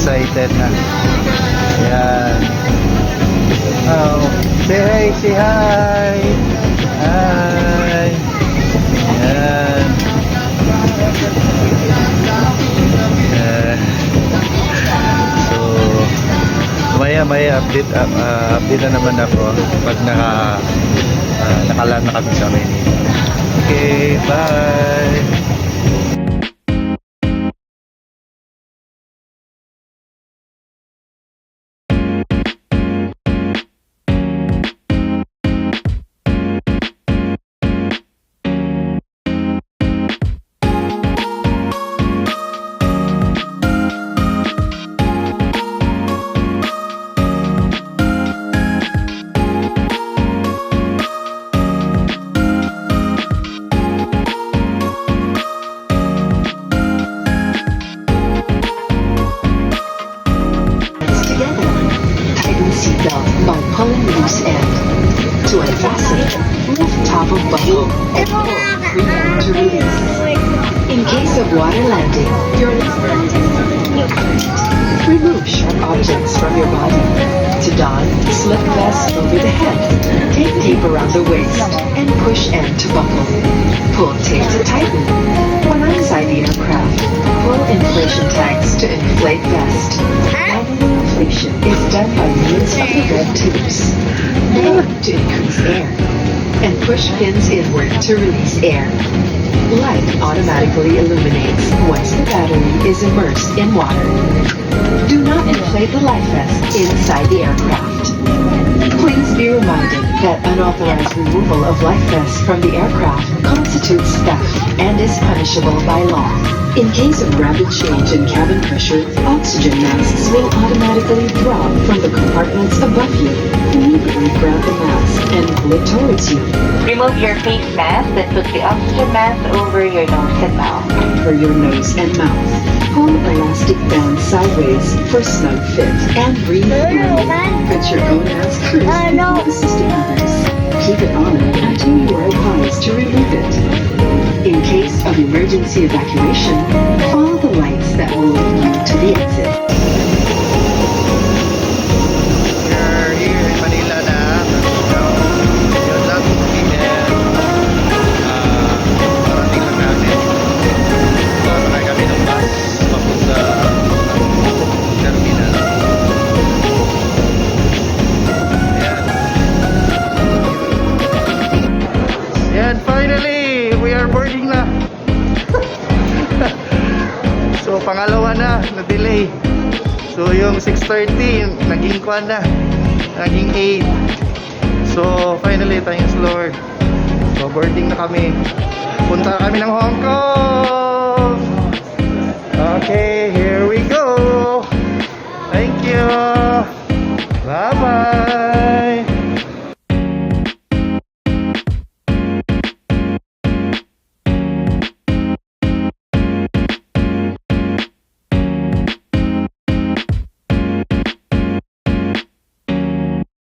excited na. Ayan. Oh, say hi. Hi. Ayan. So, maya update na naman ako pag nakaland na kami sa Maynila. Okay, bye. By pulling loose end. To unfasten, lift top of buckle and pull pre-end to release. In case of water landing, remove sharp objects from your body. To don, slip vest over the head. Take tape around the waist and push end to buckle. Pull tape to tighten. When inside the aircraft, pull inflation tags to inflate vest. Inflation is done by means of the red tubes. Aim to increase air and push pins inward to release air. Light automatically illuminates once the battery is immersed in water. Do not inflate the life vest inside the aircraft. Please be reminded that unauthorized removal of life vests from the aircraft constitutes theft and is punishable by law. In case of rapid change in cabin pressure, oxygen masks will automatically drop from the compartments above you. Immediately grab the mask and pull it towards you. Remove your face mask and put the oxygen mask over your nose and mouth. For your nose and mouth. Pull elastic band sideways for snug fit and breathe normally. Put your own mask first before assisting others. Keep it on until you are advised to remove it. In case of emergency evacuation, follow the lights that will lead you to the exit. We're here in Manila na. Yun lang. Parating lang natin. Sakay kami ng bus papunta terminal. Ayan. Ayan, finally! We are boarding na. So, pangalawa na-delay. So, yung 6:30, naging kwan na. Naging 8. So, finally, thanks Lord. So, boarding na kami. Punta kami ng Hong Kong!